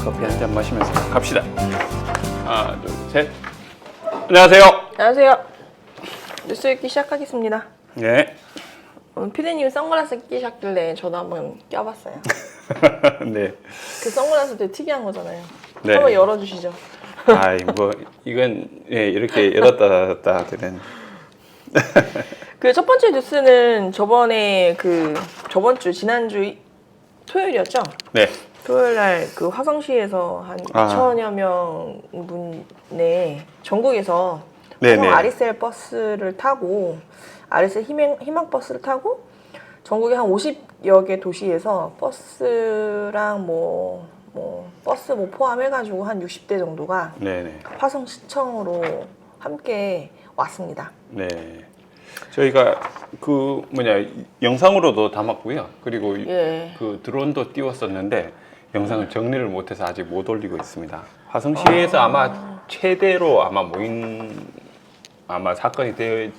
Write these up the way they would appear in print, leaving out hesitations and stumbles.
커피 한 잔 마시면서 갑시다. 하나, 둘, 셋. 안녕하세요. 안녕하세요. 뉴스 읽기 시작하겠습니다. 네. 오늘 피디님이 선글라스 끼셨길래 저도 한번 껴봤어요. 네. 그 선글라스 되게 특이한 거잖아요. 네. 한번 열어주시죠. 아이 뭐 이건 예, 이렇게 열었다 닫았다 되는. 그 첫 번째 뉴스는 저번 주 지난주 토요일이었죠? 네. 토요일 날 그 화성시에서 한 2천여 명 분의 전국에서 네네. 화성 아리셀 버스를 타고 아리셀 희망 버스를 타고 전국의 한 50여 개 도시에서 버스랑 버스 포함해가지고 한 60대 정도가 네네. 화성시청으로 함께 왔습니다. 네. 저희가 그 영상으로도 담았고요. 그리고 예. 그 드론도 띄웠었는데 영상을 정리를 못해서 아직 못 올리고 있습니다. 화성시에서 아마 최대로 아마 모인 사건이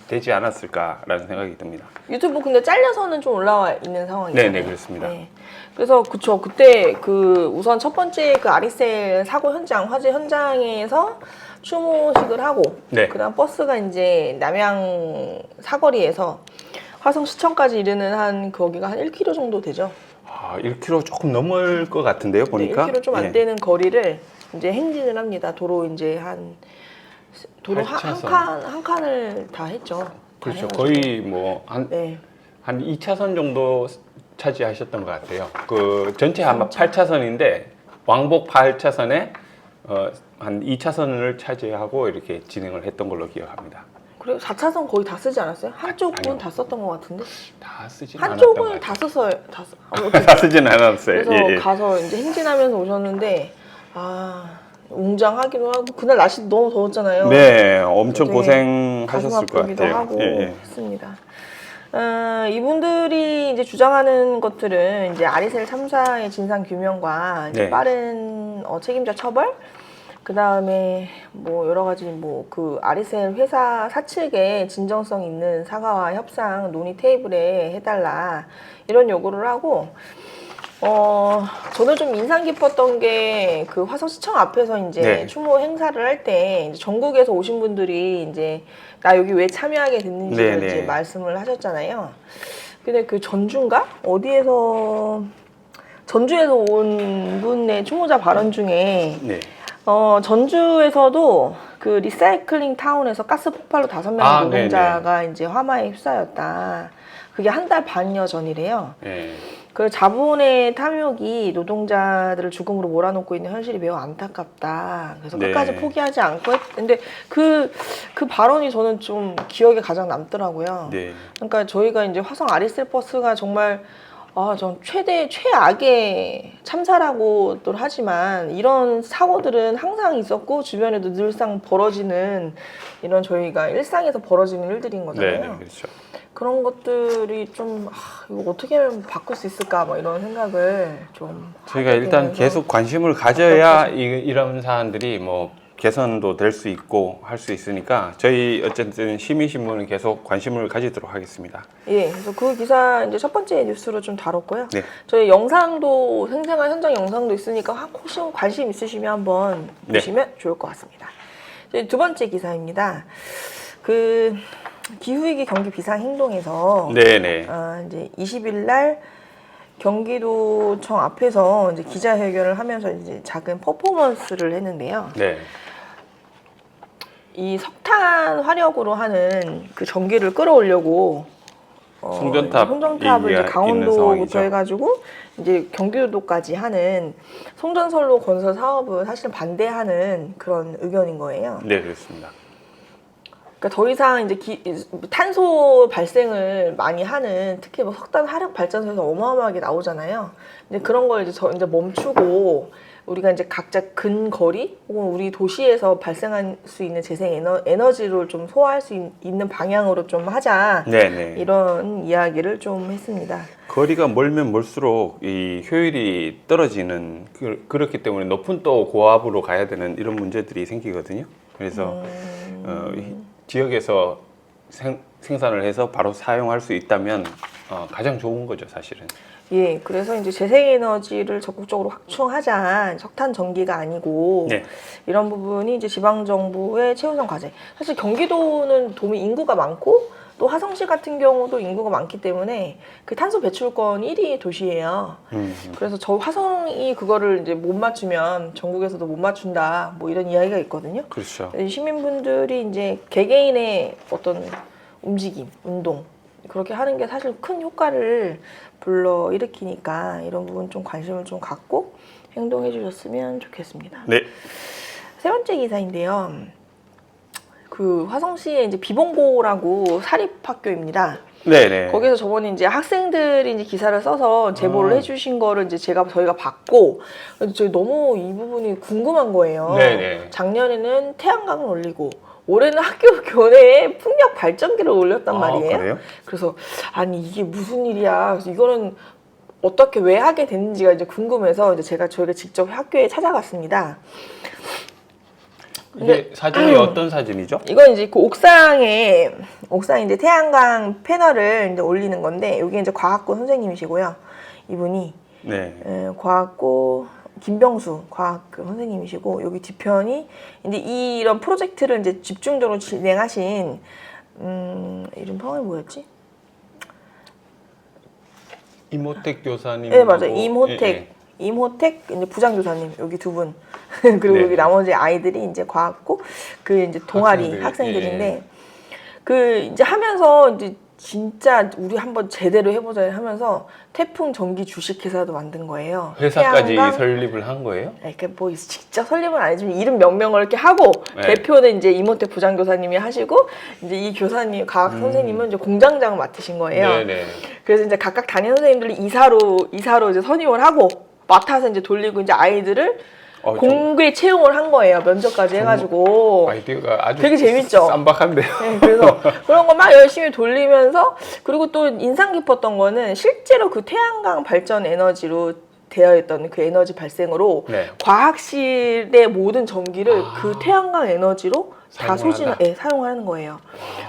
되지 않았을까라는 생각이 듭니다. 유튜브 근데 잘려서는 좀 올라와 있는 상황이죠. 네네 그렇습니다. 네. 그래서 그때 우선 첫 번째 그 아리셀 사고 현장 화재 현장에서 추모식을 하고 네. 그다음 버스가 이제 남양 사거리에서 화성시청까지 이르는 거기가 한 1km 정도 되죠. 1km 조금 넘을 것 같은데요, 보니까. 네, 1km 좀 안 되는 거리를 이제 행진을 합니다. 도로 이제 도로 한 칸을 다 했죠. 그렇죠. 거의 네. 한 2차선 정도 차지하셨던 것 같아요. 그 전체 아마 8차선인데 왕복 8차선에 한 2차선을 차지하고 이렇게 진행을 했던 걸로 기억합니다. 그리고 4차선 거의 다 쓰지 않았어요? 한쪽은 아니요. 다 썼던 것 같은데? 다 쓰진 않았던 것 한쪽을 같아요. 다 썼어요. 다 쓰진 않았어요. 그래서 예. 가서 이제 행진하면서 오셨는데 웅장하기도 하고 그날 날씨 너무 더웠잖아요. 네, 엄청 되게 고생하셨을 것 가슴 아프기도 같아요. 하고 예. 했습니다. 이분들이 이제 주장하는 것들은 이제 아리셀 참사의 진상 규명과 이제 네. 빠른 책임자 처벌, 그 다음에 여러 가지 그 아리셀 회사 사측에 진정성 있는 사과와 협상 논의 테이블에 해달라 이런 요구를 하고. 저는 좀 인상 깊었던 게 그 화성시청 앞에서 이제 네. 추모 행사를 할 때 전국에서 오신 분들이 이제 나 여기 왜 참여하게 됐는지를 이제 말씀을 하셨잖아요. 근데 그 전주인가? 전주에서 온 분의 추모자 발언 중에 네. 전주에서도 그 리사이클링 타운에서 가스 폭발로 5명의 노동자가 이제 화마에 휩싸였다. 그게 한 달 반여 전이래요. 네. 그 자본의 탐욕이 노동자들을 죽음으로 몰아넣고 있는 현실이 매우 안타깝다. 그래서 끝까지 포기하지 않고 근데 그 발언이 저는 좀 기억에 가장 남더라고요. 네. 그러니까 저희가 이제 화성 아리셀 버스가 정말 전 최악의 참사라고도 하지만 이런 사고들은 항상 있었고 주변에도 늘상 벌어지는 이런 저희가 일상에서 벌어지는 일들인 거잖아요. 네, 그렇죠. 그런 것들이 좀 이거 어떻게 하면 바꿀 수 있을까 이런 생각을 좀 저희가 일단 계속 관심을 가져야 이런 사안들이 개선도 될 수 있고 할 수 있으니까 저희 어쨌든 시민신문은 계속 관심을 가지도록 하겠습니다. 예, 그래서 그 기사 이제 첫 번째 뉴스로 좀 다뤘고요. 네. 저희 영상도 생생한 현장 영상도 있으니까 혹시 관심 있으시면 한번 보시면 좋을 것 같습니다. 저희 두 번째 기사입니다. 그 기후위기 경기 비상행동에서 네네. 이제 20일 날 경기도청 앞에서 이제 기자회견을 하면서 이제 작은 퍼포먼스를 했는데요. 네. 이 석탄 화력으로 하는 그 전기를 끌어오려고 송전탑을 이제 강원도부터 해가지고 이제 경기도까지 하는 송전선로 건설 사업은 사실은 반대하는 그런 의견인 거예요. 네, 그렇습니다. 그러니까 더 이상 이제 탄소 발생을 많이 하는 특히 석탄 화력 발전소에서 어마어마하게 나오잖아요. 근데 그런 걸 이제 멈추고 우리가 이제 각자 근거리 혹은 우리 도시에서 발생할 수 있는 재생 에너지를 좀 소화할 수 있는 방향으로 좀 하자. 네네. 이런 이야기를 좀 했습니다. 거리가 멀면 멀수록 이 효율이 떨어지는 그렇기 때문에 높은 또 고압으로 가야 되는 이런 문제들이 생기거든요. 그래서 지역에서 생산을 해서 바로 사용할 수 있다면 가장 좋은 거죠, 사실은. 예, 그래서 이제 재생에너지를 적극적으로 확충하자. 석탄 전기가 아니고 네. 이런 부분이 이제 지방 정부의 최우선 과제. 사실 경기도는 도미 인구가 많고 또 화성시 같은 경우도 인구가 많기 때문에 그 탄소 배출권 1위 도시예요. 그래서 저 화성이 그거를 이제 못 맞추면 전국에서도 못 맞춘다. 뭐 이런 이야기가 있거든요. 그렇죠. 시민분들이 이제 개개인의 어떤 움직임, 운동 그렇게 하는 게 사실 큰 효과를 불러일으키니까 이런 부분 좀 관심을 좀 갖고 행동해 주셨으면 좋겠습니다. 네. 세 번째 기사인데요. 그 화성시에 이제 비봉고라고 사립학교입니다. 네네. 거기서 저번에 이제 학생들이 이제 기사를 써서 제보를 해주신 거를 이제 저희가 봤고, 저희 너무 이 부분이 궁금한 거예요. 네네. 작년에는 태양광을 올리고, 올해는 학교 교내에 풍력 발전기를 올렸단 말이에요. 그래요? 그래서 아니 이게 무슨 일이야. 그래서 이거는 어떻게 왜 하게 됐는지가 이제 궁금해서 이제 저희가 직접 학교에 찾아갔습니다. 이게 사진이 어떤 사진이죠? 이건 이제 그 옥상에 이제 태양광 패널을 이제 올리는 건데 여기 이제 과학고 선생님이시고요. 이분이 네. 과학고 김병수 과학교 선생님이시고 여기 뒤편이 이제 이런 프로젝트를 이제 집중적으로 진행하신 이름 성함이 뭐였지? 임호택 교사님. 네 맞아요. 임호택 이제 부장교사님 여기 두 분 그리고 네. 여기 나머지 아이들이 이제 과학고 그 이제 동아리 학생들인데 그 이제 하면서 이제 진짜 우리 한번 제대로 해보자 하면서 태풍 전기 주식회사도 만든 거예요. 회사까지 태양광, 설립을 한 거예요? 그러니까 뭐 직접 설립은 아니지만 이름 명명을 이렇게 하고 네. 대표는 이제 임호택 부장교사님이 하시고 이제 이 교사님 과학 선생님은 이제 공장장을 맡으신 거예요. 네네. 그래서 이제 각각 담임 선생님들이 이사로 이제 선임을 하고 맡아서 이제 돌리고 이제 아이들을 공개 채용을 한 거예요. 면접까지 해가지고. 아이디어가 아주 되게 재밌죠? 쌈박한데요. 네, 그래서 그런 거 막 열심히 돌리면서 그리고 또 인상 깊었던 거는 실제로 그 태양광 발전 에너지로 되어 있던 그 에너지 발생으로 네. 과학실의 모든 전기를 그 태양광 에너지로 다 사용하는 거예요.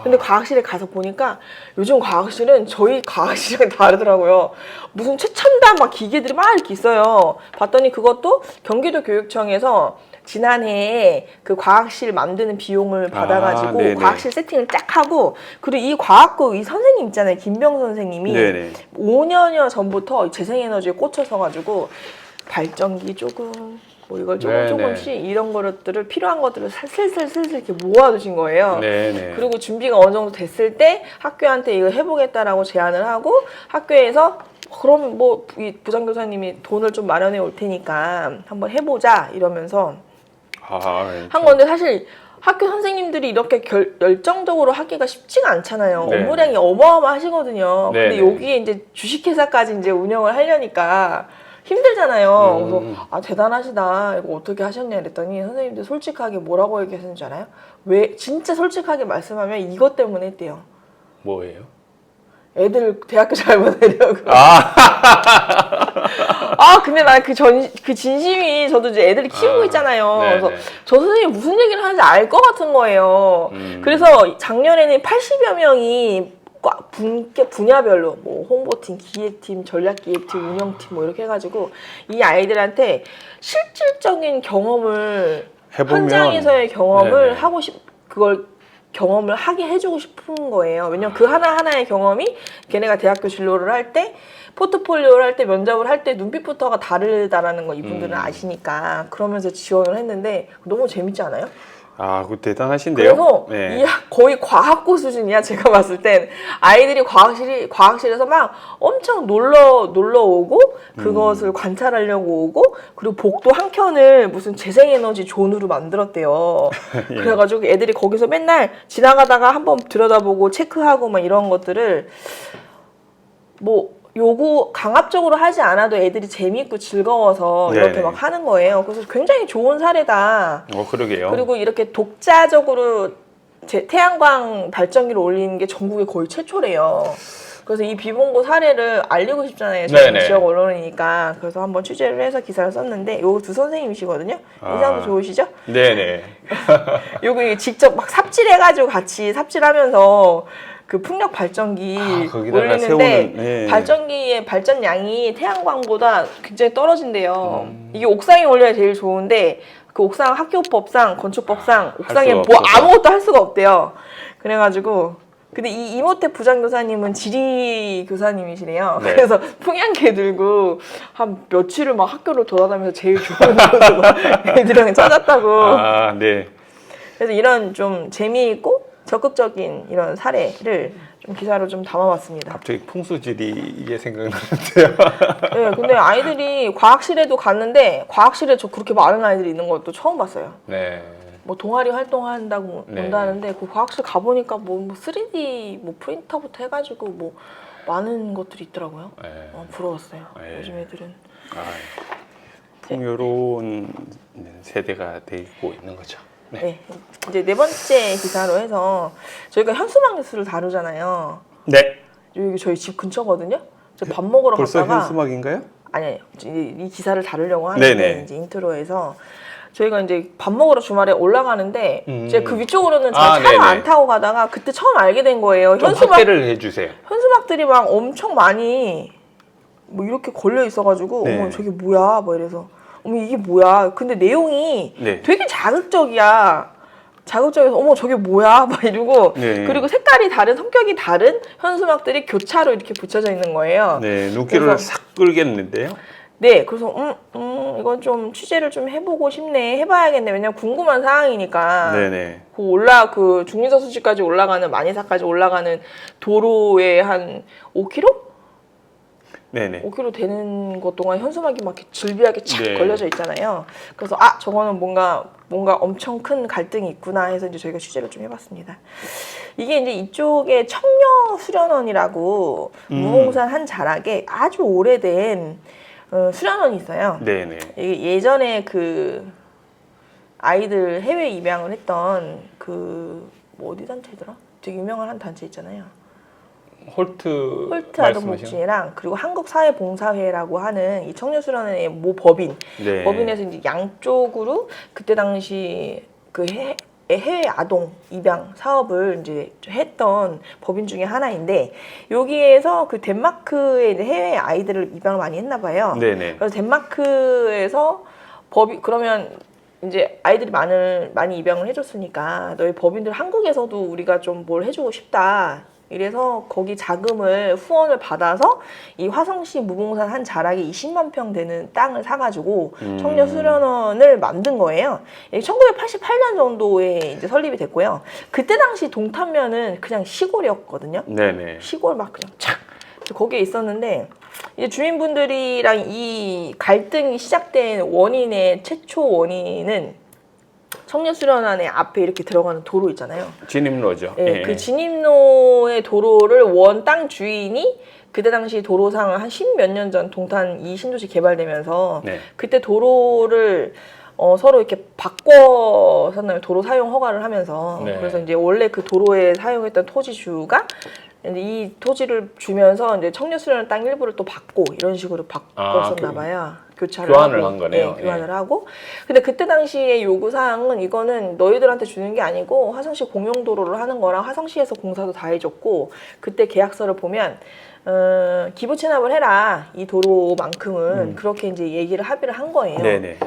근데 과학실에 가서 보니까 요즘 과학실은 저희 과학실이랑 다르더라고요. 무슨 최첨단 막 기계들이 막 이렇게 있어요. 봤더니 그것도 경기도 교육청에서 지난해에 그 과학실 만드는 비용을 받아가지고 과학실 세팅을 쫙 하고 그리고 이 과학고 이 선생님 있잖아요. 김병수 선생님이 네네. 5년여 전부터 재생에너지에 꽂혀서가지고 발전기 조금 뭐 이걸 조금씩 이런 것들을 필요한 것들을 슬슬 이렇게 모아두신 거예요. 네네. 그리고 준비가 어느 정도 됐을 때 학교한테 이거 해보겠다라고 제안을 하고 학교에서 그럼 뭐 이 부장교사님이 돈을 좀 마련해 올 테니까 한번 해보자 이러면서 한 건데 사실 학교 선생님들이 이렇게 열정적으로 하기가 쉽지가 않잖아요. 네. 업무량이 어마어마하시거든요. 네. 근데 여기에 이제 주식회사까지 이제 운영을 하려니까 힘들잖아요. 그래서 대단하시다. 이거 어떻게 하셨냐 그랬더니 선생님들 솔직하게 뭐라고 얘기하셨는지 알아요? 왜 진짜 솔직하게 말씀하면 이것 때문에 했대요. 뭐예요? 애들 대학교 잘 보내려고. 근데 나 그 진심이 저도 이제 애들을 키우고 있잖아요. 네네. 그래서 저 선생님이 무슨 얘기를 하는지 알 것 같은 거예요. 그래서 작년에는 80여 명이 분야별로 뭐 홍보팀, 기획팀, 전략기획팀, 운영팀 뭐 이렇게 해가지고 이 아이들한테 실질적인 경험을 현장에서의 경험을 하고 그걸 경험을 하게 해주고 싶은 거예요. 왜냐면 그 하나하나의 경험이 걔네가 대학교 진로를 할 때 포트폴리오를 할 때 면접을 할 때 눈빛부터가 다르다라는 거 이분들은 아시니까 그러면서 지원을 했는데 너무 재밌지 않아요? 그거 대단하신데요? 그래서 거의 과학고 수준이야. 제가 봤을 땐 아이들이 과학실에서 막 엄청 놀러 오고 그것을 관찰하려고 오고 그리고 복도 한 켠을 무슨 재생에너지 존으로 만들었대요. 그래가지고 애들이 거기서 맨날 지나가다가 한번 들여다보고 체크하고 막 이런 것들을 뭐 요구 강압적으로 하지 않아도 애들이 재미있고 즐거워서 이렇게 막 하는 거예요. 그래서 굉장히 좋은 사례다. 그러게요. 그리고 이렇게 독자적으로 태양광 발전기를 올리는 게 전국에 거의 최초래요. 그래서 이 비봉고 사례를 알리고 싶잖아요. 저희 지역 언론이니까. 그래서 한번 취재를 해서 기사를 썼는데 요 두 선생님이시거든요. 인상도 좋으시죠? 네네. 요거 직접 막 삽질해가지고 같이 삽질하면서 그 풍력 발전기 거기다가 올리는데 세우는, 네. 발전기의 발전량이 태양광보다 굉장히 떨어진대요. 이게 옥상에 올려야 제일 좋은데 그 옥상 학교법상 건축법상 옥상에 수가 뭐 없어서. 아무것도 할 수가 없대요. 그래가지고 근데 이 이모택 부장교사님은 지리 교사님이시래요. 네. 그래서 풍량계 들고 한 며칠을 막 학교를 돌아다니면서 제일 좋은 곳으로 애들이랑 찾았다고. 아, 네. 그래서 이런 좀 재미있고 적극적인 이런 사례를 좀 기사로 좀 담아봤습니다. 갑자기 풍수지리 이게 생각나는데요. 네, 근데 아이들이 과학실에도 갔는데 과학실에 저 그렇게 많은 아이들이 있는 것도 처음 봤어요. 네. 뭐 동아리 활동한다고 네. 온다는데 그 과학실 가보니까 뭐 3D 뭐 프린터부터 해가지고 뭐 많은 것들이 있더라고요. 네. 부러웠어요. 네. 요즘 애들은. 아, 풍요로운 세대가 되고 있는 거죠. 네. 네. 이제 네 번째 기사로 해서 저희가 현수막 뉴스를 다루잖아요. 네. 여기 저희 집 근처거든요. 저 밥 먹으러 벌써 갔다가 현수막인가요? 아니 이 기사를 다루려고 하는데 네네. 이제 인트로에서 저희가 이제 밥 먹으러 주말에 올라가는데 이제 그 위쪽으로는 아, 잘 차를 네네. 안 타고 가다가 그때 처음 알게 된 거예요. 좀 확대를 해주세요. 현수막들이 막 엄청 많이 뭐 이렇게 걸려 있어가지고 네. 어머 저게 뭐야 뭐 이래서 어머 이게 뭐야 근데 내용이 네. 되게 자극적이야. 자극적이어서 어머 저게 뭐야 막 이러고 네. 그리고 색깔이 다른 성격이 다른 현수막들이 교차로 이렇게 붙여져 있는 거예요. 네, 눈길을 그래서- 싹 끌겠는데요. 네, 그래서 이건 좀 취재를 좀 해보고 싶네, 해봐야겠네. 왜냐면 궁금한 사항이니까. 네네. 그 중림서 수지까지 올라가는 만이사까지 올라가는 도로에 한 5km? 네네. 5km 되는 것 동안 현수막이 막 이렇게 질비하게 착 네. 걸려져 있잖아요. 그래서 저거는 뭔가 엄청 큰 갈등이 있구나 해서 이제 저희가 취재를 좀 해봤습니다. 이게 이제 이쪽에 청려 수련원이라고 무봉산 한 자락에 아주 오래된 수련원이 있어요. 네네. 이게 예전에 그 아이들 해외 입양을 했던 뭐 어디 단체더라? 되게 유명한 한 단체 있잖아요. 홀트 홀트 말씀하시는- 아동복지회랑 그리고 한국사회봉사회라고 하는 이 청년수련원의 모 법인 네. 법인에서 이제 양쪽으로 그때 당시 그 해외 아동 입양 사업을 이제 했던 법인 중에 하나인데 여기에서 그 덴마크의 이제 해외 아이들을 입양을 많이 했나 봐요. 네네. 그래서 덴마크에서 그러면 이제 아이들이 많이 입양을 해줬으니까 너희 법인들 한국에서도 우리가 좀 뭘 해주고 싶다. 이래서 거기 자금을 후원을 받아서 이 화성시 무봉산 한 자락에 20만 평 되는 땅을 사가지고 청년 수련원을 만든 거예요. 1988년 정도에 이제 설립이 됐고요. 그때 당시 동탄면은 그냥 시골이었거든요. 네네. 시골 막 그냥 착 거기에 있었는데 이제 주민분들이랑 이 갈등이 시작된 원인의 최초 원인은 청년 수련원의 앞에 이렇게 들어가는 도로 있잖아요. 진입로죠. 예, 그 진입로의 도로를 원 땅 주인이 그때 당시 도로상 한 10몇 년 전 동탄 이 신도시 개발되면서 네. 그때 도로를 서로 이렇게 바꿔섰나요? 도로 사용 허가를 하면서 네. 그래서 이제 원래 그 도로에 사용했던 토지주가 이제 이 토지를 주면서 이제 청년수련원 땅 일부를 또 받고 이런 식으로 바꿨었나 봐요. 교환을 한 거네요. 네, 교환을 하고. 근데 그때 당시에 요구 사항은 이거는 너희들한테 주는 게 아니고 화성시 공용도로를 하는 거랑 화성시에서 공사도 다 해줬고 그때 계약서를 보면 기부 체납을 해라 이 도로만큼은 그렇게 이제 얘기를 합의를 한 거예요. 네네.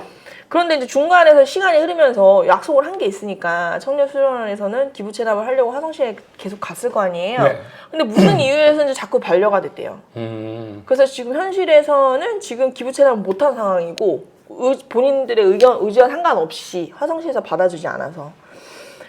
그런데 이제 중간에서 시간이 흐르면서 약속을 한 게 있으니까 청년수련원에서는 기부 체납을 하려고 화성시에 계속 갔을 거 아니에요. 네. 근데 무슨 이유에서 이제 자꾸 반려가 됐대요. 그래서 지금 현실에서는 지금 기부 체납을 못한 상황이고 본인들의 의지와 상관없이 화성시에서 받아주지 않아서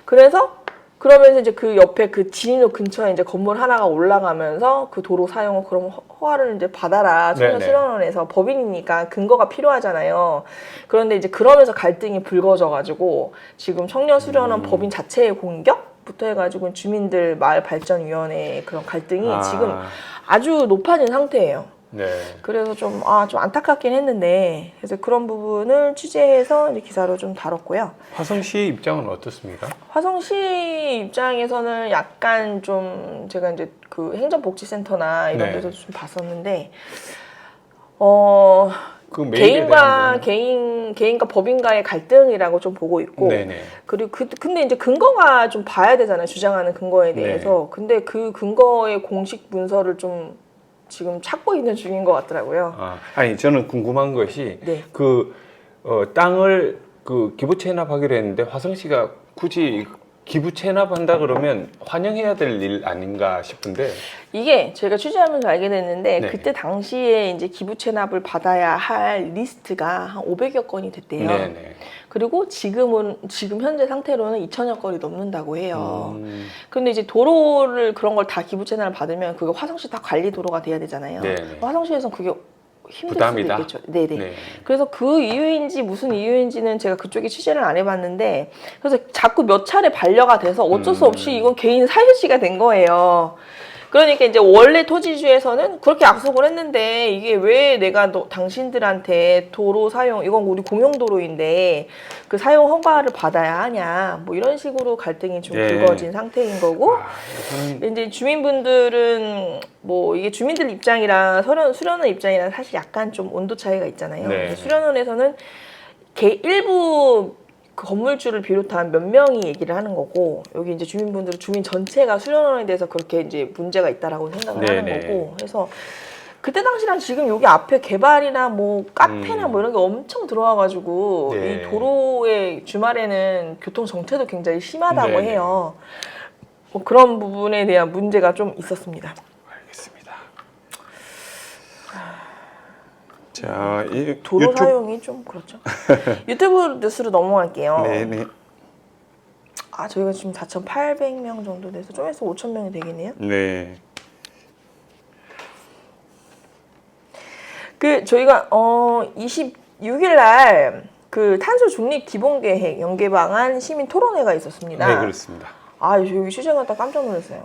그러면서 이제 그 옆에 그 진입로 근처에 이제 건물 하나가 올라가면서 그 도로 사용을 그럼 허가를 이제 받아라 청년 네네. 수련원에서 법인이니까 근거가 필요하잖아요. 그런데 이제 그러면서 갈등이 불거져가지고 지금 청년 수련원 법인 자체의 공격부터 해가지고 주민들 마을 발전위원회 그런 갈등이 지금 아주 높아진 상태예요. 네. 그래서 좀 안타깝긴 했는데 그래서 그런 부분을 취재해서 이제 기사로 좀 다뤘고요. 화성시 입장은 어떻습니까? 화성시 입장에서는 약간 좀 제가 이제 그 행정복지센터나 이런 네. 데서 좀 봤었는데 그 메일에 대한 개인과 법인과의 갈등이라고 좀 보고 있고, 네네. 그리고 근데 이제 근거가 좀 봐야 되잖아요. 주장하는 근거에 대해서. 근데 그 근거의 공식 문서를 좀 지금 찾고 있는 중인 것 같더라고요. 아니 저는 궁금한 것이 네. 땅을 기부 체납하기로 했는데 화성 씨가 굳이 기부 체납한다 그러면 환영해야 될 일 아닌가 싶은데 이게 제가 취재하면서 알게 됐는데 네. 그때 당시에 이제 기부 체납을 받아야 할 리스트가 한 500여 건이 됐대요. 네네. 그리고 지금 현재 상태로는 2천여 건이 넘는다고 해요. 음, 근데 이제 도로를 그런 걸 다 기부 채널을 받으면 그게 화성시 다 관리 도로가 돼야 되잖아요. 네네. 화성시에서는 그게 힘들 부담이다. 수도 있겠죠. 네네. 네. 그래서 그 이유인지 무슨 이유인지는 제가 그쪽에 취재를 안 해봤는데 그래서 자꾸 몇 차례 반려가 돼서 어쩔 수 없이 이건 개인 사유지가 된 거예요. 그러니까 이제 원래 토지주에서는 그렇게 약속을 했는데 이게 왜 내가 당신들한테 도로 사용 이건 우리 공용도로인데 그 사용 허가를 받아야 하냐 뭐 이런 식으로 갈등이 좀 네. 불거진 상태인 거고 저는 이제 주민분들은 뭐 이게 주민들 입장이랑 수련원 입장이랑 사실 약간 좀 온도 차이가 있잖아요. 네. 수련원에서는 일부 그 건물주를 비롯한 몇 명이 얘기를 하는 거고 여기 이제 주민분들은 주민 전체가 수련원에 대해서 그렇게 이제 문제가 있다라고 생각을 하는 네네. 거고 그래서 그때 당시랑 지금 여기 앞에 개발이나 뭐 카페나 뭐 이런 게 엄청 들어와가지고 네. 이 도로의 주말에는 교통 정체도 굉장히 심하다고 네네. 해요. 뭐 그런 부분에 대한 문제가 좀 있었습니다. 알겠습니다. 자, 이 도로 유튜브 사용이 좀 그렇죠. 유튜브 뉴스로 넘어갈게요. 네네. 저희가 지금 4,800명 정도 돼서 좀 있으면 5,000명이 되겠네요. 네. 저희가 26일 날 그 탄소 중립 기본 계획 연계 방안 시민 토론회가 있었습니다. 네, 그렇습니다. 여기 취재 갔다 깜짝 놀랐어요.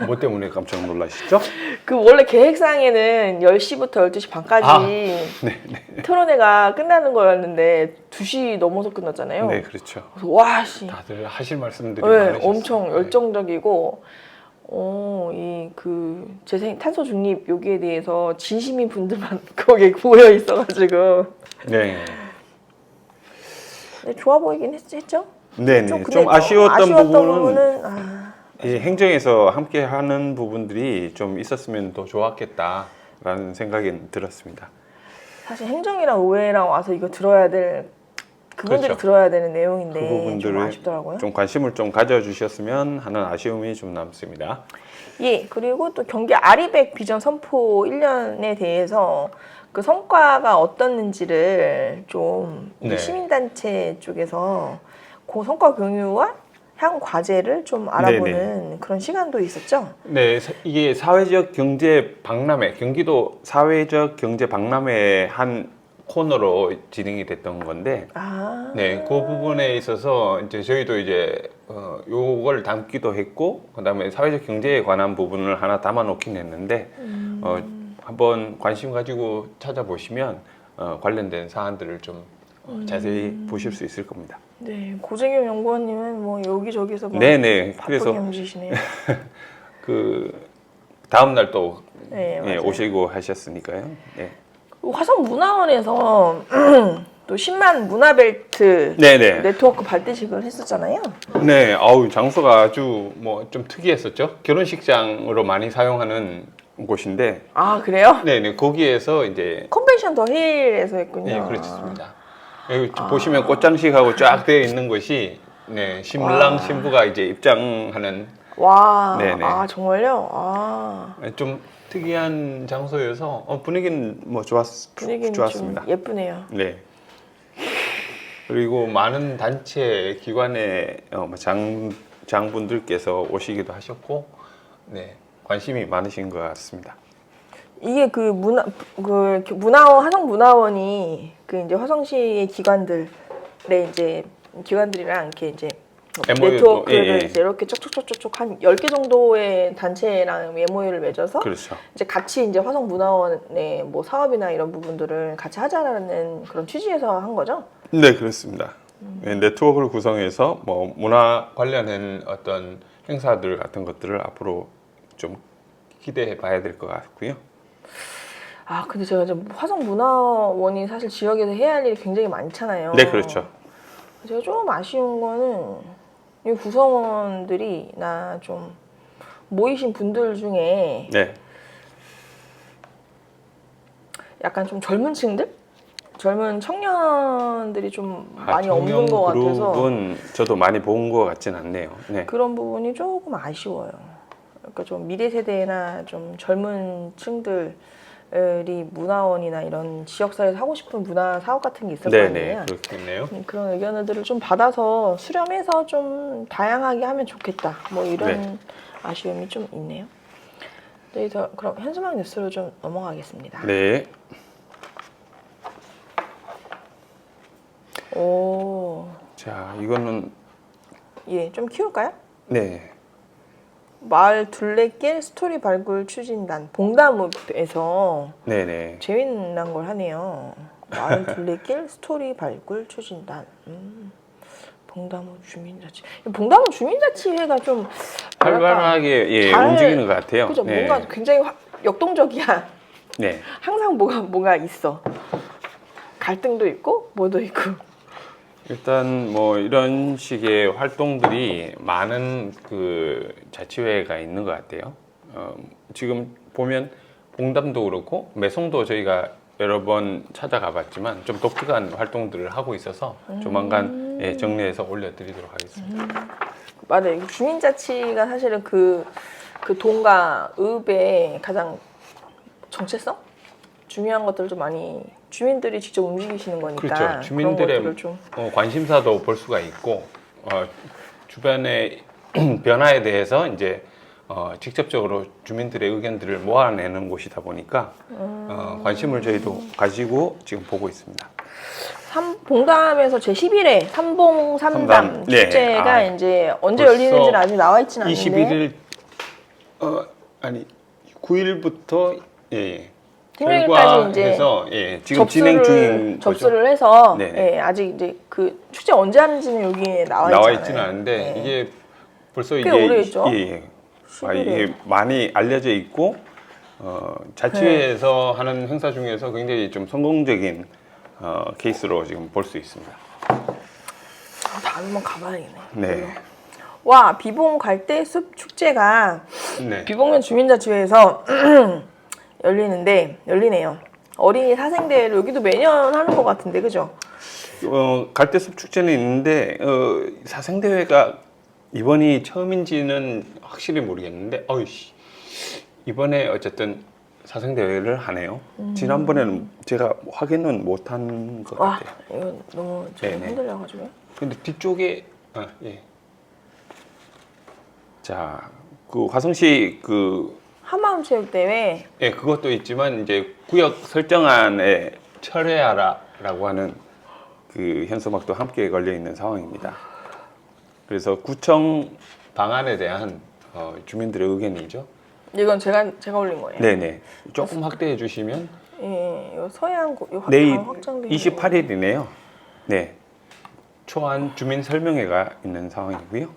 뭐 때문에 깜짝 놀라시죠? 그 원래 계획상에는 10시부터 12시 반까지 토론회가 끝나는 거였는데 2시 넘어서 끝났잖아요. 네, 그렇죠. 그래서 와 씨. 다들 하실 말씀들이 네, 많으셨어요. 엄청 열정적이고 재생 탄소 중립 여기에 대해서 진심인 분들만 거기에 모여 있어가지고 네. 네, 좋아 보이긴 했죠. 네, 네. 근데 좀 아쉬웠던 부분은 아, 이 행정에서 함께 하는 부분들이 좀 있었으면 더 좋았겠다라는 생각이 들었습니다. 사실 행정이랑 의회랑 와서 이거 들어야 될 그분들이 그렇죠. 들어야 되는 내용인데 그 좀 부분들을 아쉽더라고요. 좀 관심을 좀 가져주셨으면 하는 아쉬움이 좀 남습니다. 예, 그리고 또 경기 아리백 비전 선포 1년에 대해서 그 성과가 어떻는지를 좀 우리 네. 시민단체 쪽에서 그 성과 공유와 향후 과제를 좀 알아보는 그런 시간도 있었죠. 네, 이게 사회적 경제 박람회, 경기도 사회적 경제 박람회 한 코너로 진행이 됐던 건데, 네, 그 부분에 있어서 이제 저희도 이제 요걸 담기도 했고, 그다음에 사회적 경제에 관한 부분을 하나 담아놓긴 했는데, 한번 관심 가지고 찾아보시면 관련된 사안들을 좀 자세히 보실 수 있을 겁니다. 네, 고재경 연구원님은 뭐 여기저기서 막 네네. 바쁘게 그래서 움직이시네요. 그 다음 날 또 네, 맞아요. 오시고 하셨으니까요. 네. 화성문화원에서 또 10만 문화벨트 네네. 네트워크 발대식을 했었잖아요. 네, 아우 장소가 아주 뭐 좀 특이했었죠. 결혼식장으로 많이 사용하는 곳인데, 그래요? 네네 거기에서 이제 컨벤션 더 힐에서 했군요. 네 그렇습니다. 여기 보시면 꽃장식하고 쫙 되어 있는 것이 네 신랑 신부가 이제 입장하는 와, 네네. 정말요? 좀 특이한 장소여서 분위기는 뭐 분위기는 좋았습니다. 좀 예쁘네요. 네. 그리고 많은 단체 기관의 장분들께서 오시기도 하셨고, 네 관심이 많으신 것 같습니다. 이게 문화원 화성문화원이 그 이제 화성시의 기관들의 이제 기관들이랑 이렇게 이제 MOU 도, 네트워크를 예. 이제 이렇게 쪽쪽쪽쪽쪽 한 10개 정도의 단체랑 MOU를 맺어서 그렇죠. 이제 같이 이제 화성문화원의 뭐 사업이나 이런 부분들을 같이 하자라는 그런 취지에서 한 거죠. 네, 그렇습니다. 네, 네트워크를 구성해서 뭐 문화 관련한 어떤 행사들 같은 것들을 앞으로 좀 기대해 봐야 될 것 같고요. 아 근데 제가 이제 화성문화원이 사실 지역에서 해야 할 일이 굉장히 많잖아요. 네, 그렇죠. 제가 좀 아쉬운 거는 이 구성원들이나 좀 모이신 분들 중에 네. 약간 좀 젊은 층들? 젊은 청년들이 좀 많이 청년 없는 것 같아서 그룹은 저도 많이 본 것 같진 않네요. 네. 그런 부분이 조금 아쉬워요. 그러니까 좀 미래 세대나 좀 젊은 층들이 문화원이나 이런 지역사회에서 하고 싶은 문화 사업 같은 게 있을 거 네네, 아니에요. 그렇겠네요. 그런 의견들을 좀 받아서 수렴해서 좀 다양하게 하면 좋겠다. 뭐 이런 네. 아쉬움이 좀 있네요. 네, 그럼 현수막 뉴스로 좀 넘어가겠습니다. 네. 오, 자, 이거는 예, 좀 키울까요? 네. 마을 둘레길 스토리 발굴 추진단 봉담읍에서 네네. 재미난 걸 하네요. 마을 둘레길 스토리 발굴 추진단. 봉담읍 주민자치. 봉담읍 주민자치회가 좀 활발하게 예, 잘- 움직이는 것 같아요. 그죠? 네. 뭔가 굉장히 역동적이야. 네. 항상 뭐가 있어. 갈등도 있고 뭐도 있고. 일단 뭐 이런 식의 활동들이 많은 그 자치회가 있는 것 같아요. 지금 보면 봉담도 그렇고 매송도 저희가 여러 번 찾아가 봤지만 좀 독특한 활동들을 하고 있어서 조만간 예, 정리해서 올려드리도록 하겠습니다. 맞아요. 주민자치가 사실은 그 동과 읍의 가장 정체성? 중요한 것들을 좀 많이 주민들이 직접 움직이시는 거니까 그렇죠. 그런 주민들의 것들을 좀 관심사도 볼 수가 있고 주변의 변화에 대해서 이제 직접적으로 주민들의 의견들을 모아내는 곳이다 보니까 관심을 저희도 가지고 지금 보고 있습니다. 봉담에서 제11회 삼봉 삼담 삼담. 네. 축제가 아, 이제 언제 벌써 열리는지는 아직 나와 있지는 않는데 21일 아니 9일부터 예. 금요일까지 이제 결과해서 예, 지금 진행 중인 접수를 해서 네네. 예, 아직 이제 그 축제 언제 하는지는 여기에 나와 나와 있잖아요. 있지는 않은데 예. 이게 벌써 꽤 이게 오래됐죠? 예. 11회. 이게 많이 알려져 있고 자치회에서 하는 행사 중에서 굉장히 좀 성공적인 케이스로 지금 볼 수 있습니다. 다음에 한번 가봐야겠네. 네. 와 비봉 갈대숲 축제가 네. 비봉면 주민자치회에서 열리네요. 어린이 사생대회를 여기도 매년 하는 것 같은데 그죠? 갈대숲 축제는 있는데 사생대회가 이번이 처음인지는 확실히 모르겠는데 이번에 어쨌든 사생대회를 하네요. 지난번에는 제가 확인은 못한 것 와 같아요. 이거 너무 좀 네네. 흔들려가지고 근데 뒤쪽에 예. 자, 그 화성시 한마음체육대회 예, 그것도 있지만 이제 구역 설정안에 철회하라라고 하는 그 현수막도 함께 걸려 있는 상황입니다. 그래서 구청 방안에 대한 주민들의 의견이죠. 이건 제가 올린 거예요. 네네. 조금 확대해 주시면 예, 이거 서해안 내일 확장돼 28일이네요. 네. 초안 주민 설명회가 있는 상황이고요.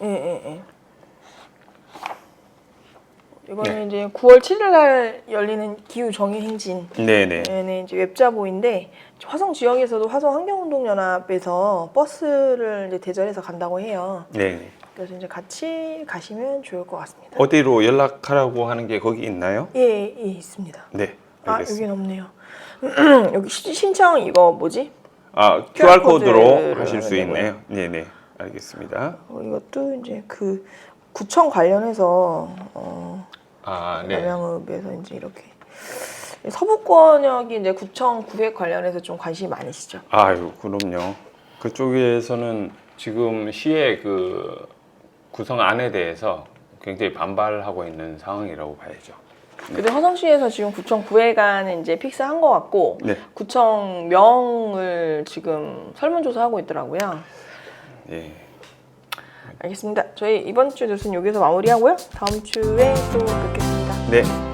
예. 이거는 이제 9월 7일 날 열리는 기후 정의 행진. 네네. 네, 이제 웹자보인데 화성 지역에서도 화성 환경운동연합에서 버스를 이제 대절해서 간다고 해요. 네. 그래서 이제 같이 가시면 좋을 것 같습니다. 어디로 연락하라고 하는 게 거기 있나요? 예, 있습니다. 네. 아, 알겠습니다. 여긴 없네요. 여기 신청 이거 뭐지? QR 코드로 코드를 하실 수 하면 있네요. 네네. 알겠습니다. 이것도 이제 그 구청 관련해서 네. 남양읍에서 이제 이렇게 서부권역이 이제 구청 구획 관련해서 좀 관심이 많으시죠? 아유, 그럼요. 그쪽에서는 지금 시의 그 구성안에 대해서 굉장히 반발하고 있는 상황이라고 봐야죠. 근데 화성시에서 지금 구청 구획안은 이제 픽스한 것 같고 네. 구청명을 지금 설문조사하고 있더라고요. 예. 알겠습니다. 저희 이번 주 뉴스는 여기서 마무리하고요. 다음 주에 또 뵙겠습니다. 네.